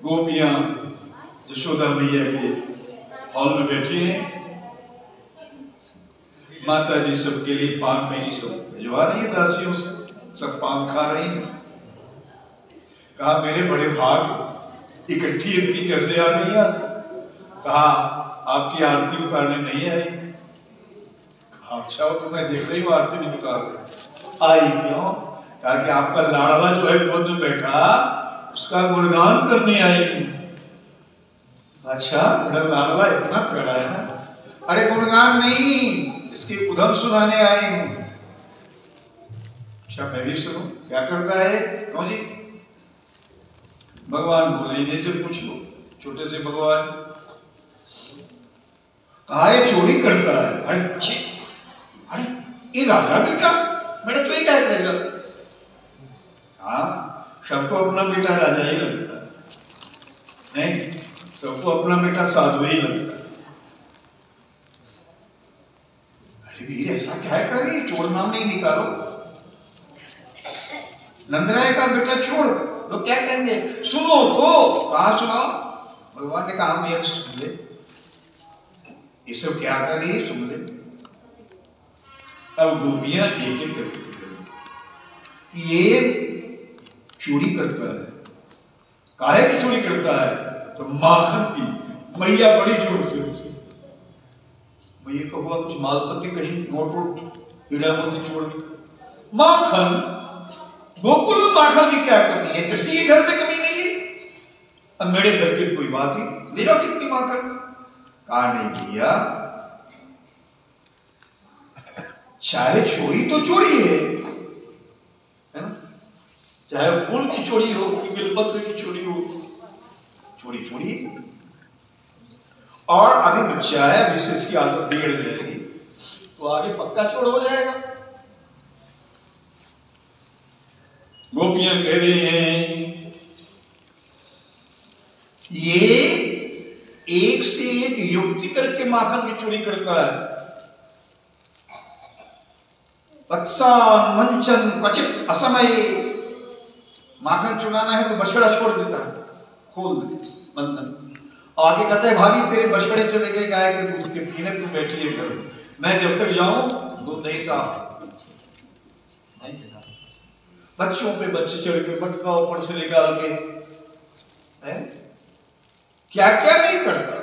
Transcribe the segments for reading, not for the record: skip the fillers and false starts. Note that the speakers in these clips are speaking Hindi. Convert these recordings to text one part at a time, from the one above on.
गोपियां यशोदा मैया के हॉल में बैठी हैं। माता जी सबके लिए पान मेरी सब भिजवा रही है दासियों से, सब पान खा रही हैं। कहा मेरे बड़े भाग इकट्ठी इतनी कैसे आ गई आज? कहा आपकी आरती उतारने नहीं आई। अच्छा तो मैं देख रही हूँ आरती नहीं उतार रही। आई क्यों? कहा कि आपका लाड़वा जो है गोद में बैठा उसका गुणगान करने आई। अच्छा बड़ा लाड़वा इतना प्यारा है ना। अरे गुणगान नहीं, इसकी उधम सुनाने आई हूँ। अच्छा मैं भी सुनूं, क्या करता है? कौन जी? भगवान बोले इन्हीं से पूछ लो, छोटे से भगवान। कहा ये चोरी करता है। अरे ये राजा बेटा मेरा चोरी क्या करेगा? हाँ सबको अपना बेटा राजा ही लगता है, नहीं सबको अपना बेटा साधु ही लगता है। अरे वीर ऐसा क्या कर रही? चोर नाम नहीं निकालो। नंदराय का बेटा चोर, लोग क्या कहेंगे? सुनो तो। कहा सुनाओ? भगवान ने कहा हम ये सुन ले, ये सब क्या कर रही है सुन ले। अब गोपियां एक एक करके ये चोरी करता है। काहे की चोरी करता है? तो माखन की। मैया बड़ी जोर से उसे मैया को हुआ कुछ मालपत्ती कहीं नोट वोट पीड़ा मोती छोड़ दी। माखन गोकुल में माखन की क्या करती है? किसी घर में कमी नहीं है। अब मेरे घर की कोई बात ही ले जाओ कितनी माखन। कहा नहीं किया, चाहे चोरी तो चोरी है ना, चाहे फूल की चोरी हो कि बेलपत्र की चोरी हो, चोरी चोरी। और अभी बच्चा है, अभी से इसकी आदत बिगड़ जाएगी तो आगे पक्का चोर हो जाएगा। गोपियां कह रही हैं ये एक से एक युक्ति करके माखन की चोरी करता है। वत्सान मंचन क्वचित असमय। माखन चुराना है तो बछड़ा छोड़ देता है, खोल दे बंधन। आगे कहता है भाभी तेरे बछड़े चले गए गाय के दूध के पीने, तू बैठी है घर में, मैं जब तक जाऊं दूध नहीं साफ नहीं देना। बच्चों पे बच्चे चढ़ के मटका ऊपर से निकाल के है? क्या क्या नहीं करता।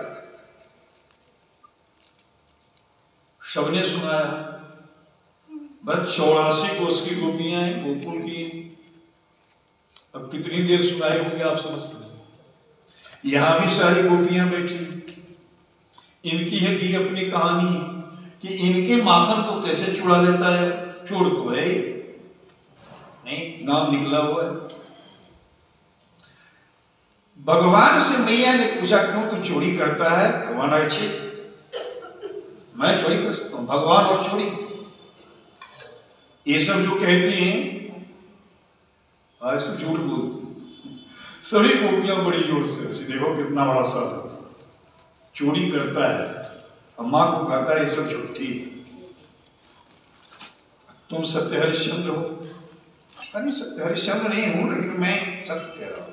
सबने सुनाया। बस 84 कोस की गोपियां हैं गोकुल की। अब कितनी देर सुनाए होंगे आप समझ सकते। यहां भी सारी गोपियां बैठी, इनकी है कि अपनी कहानी कि इनके माखन को कैसे छुड़ा लेता है। चोर तो है नहीं, नाम निकला हुआ है। भगवान से मैया ने पूछा क्यों तू चोरी करता है? भगवान अच्छे मैं चोरी कर सकता हूं, भगवान और चोरी ये सब जो कहती हैं आज तो झूठ बोलती। सभी गोपियां बड़ी जोर से उसे देखो कितना बड़ा साधु चोरी करता है, अम्मा को कहता है ये सब झूठी। तुम सत्य हरिश्चंद्र हो? अरे सत्य हरिश्चंद्र नहीं हूं, लेकिन मैं सत्य कह रहा हूं।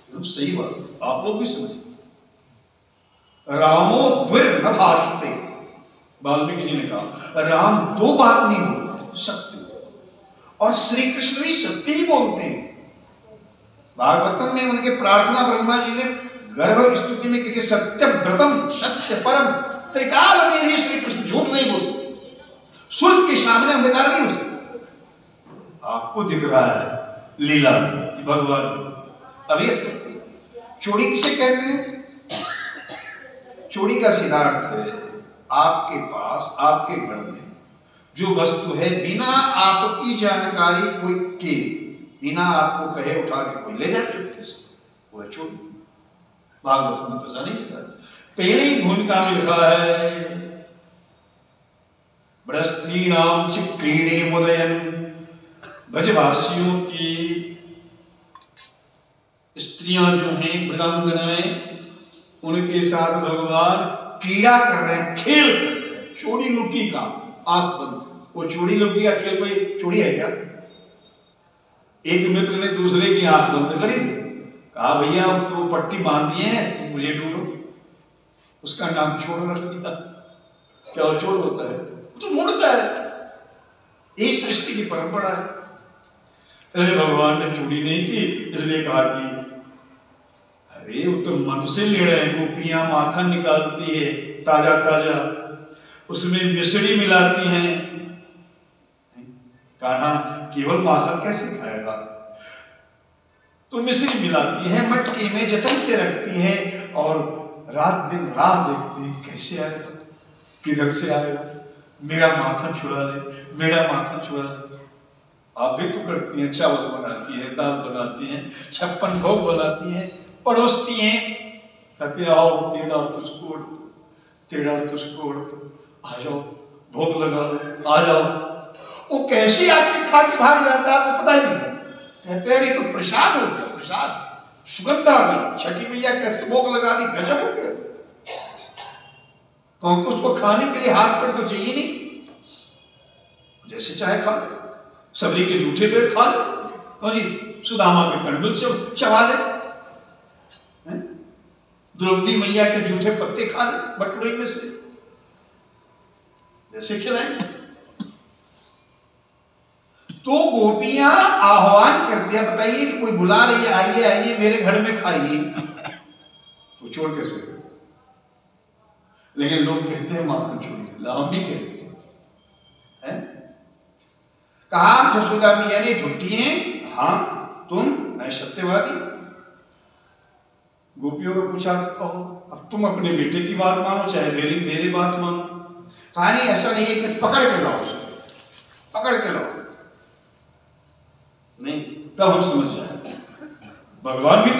तो सही बात, आप लोग भी समझे। रामो द्विर न भाषते, वाल्मीकि जी ने कहा राम दो बात नहीं बोलते, सत्य। और श्री कृष्ण भी सत्य ही बोलते हैं। भागवतम में उनके प्रार्थना ब्रह्मा जी ने गर्भ स्तुति में की थी, सत्य व्रतम सत्य परम। त्रिकाल में भी श्री कृष्ण झूठ नहीं बोलते, सूर्य के सामने अंधकार नहीं होते। आपको दिख रहा है लीला में भगवान। अभी चोरी किसे कहते हैं? चोरी का सिद्धांत है आपके पास आपके घर में जो वस्तु है बिना आपकी जानकारी कोई के, बिना आपको कहे उठा के कोई ले जाए चुपके से, वो है चोरी। भागवत में तो नहीं लिखा, पहले ही भूमिका में लिखा है ब्रस्त्रीणाम च क्रीडे मुदयन। ब्रजवासियों की स्त्रियां जो हैं मृदांगनाएं, उनके साथ भगवान क्रीड़ा कर रहे हैं, खेल कर रहे हैं, चोरी लुकी का आंख बंद। वो चोरी लुकी का खेल कोई चोरी है क्या? एक मित्र ने दूसरे की आंख बंद करी, कहा भैया अब तो पट्टी बांध दिए हैं, तुम मुझे ढूंढो। उसका नाम चोर रख दिया। क्या वो चोर होता है? तो ढूंढता है। यही सृष्टि की परंपरा है। अरे भगवान ने चोरी नहीं की, इसलिए कहा कि अरे वो तो मन से ले रहे हैं। गोपियां माखन निकालती है ताजा ताजा, उसमें मिश्री मिलाती हैं। कहा केवल माखन कैसे खाएगा? तो मिश्री मिलाती है, मटके में जतन से रखती है और रात दिन राह देखती है कैसे आएगा, किधर से आएगा, मेरा माखन छुड़ा ले, मेरा माखन छुड़ा ले। आप भी तो करती हैं, चावल बनाती हैं, दाल बनाती हैं, 56 भोग बनाती हैं, परोसती हैं, कहते आओ तेरा तुझको, तेरा तुझको, आ जाओ भोग लगा लो, आ जाओ। वो कैसे आके खा के भाग जाता है आपको पता ही नहीं। कहते हैं तो प्रसाद हो गया, प्रसाद, सुगंध आ गई, छठी मैया कैसे भोग लगा दी, गजब हो गया। क्योंकि उसको खाने के लिए हाथ पर तो चाहिए नहीं, जैसे चाहे खा ले। सबरी के जूठे पेड़ खा ले, तो जी सुदामा के कंडल चबा ले, द्रौपदी मैया के जूठे पत्ते खा ले बटुए में से, जैसे खिलाएंगे। तो गोपियां आह्वान करती है, बताइए कोई बुला रही है, आइए आइए मेरे घर में खाइए, तो चोर कैसे? लेकिन लोग कहते हैं माखन चोरी, हम भी कहते हैं। कहा जसोदा मैया ने झूठी है, हाँ तुम, मैं सत्यवादी। गोपियों को पूछा, कहो अब तुम अपने बेटे की बात मानो चाहे मेरी बात मानो। कहा नहीं ऐसा नहीं है कि पकड़ के लाओ उसे, पकड़ के लाओ। नहीं, तब हम समझ जाए भगवान भी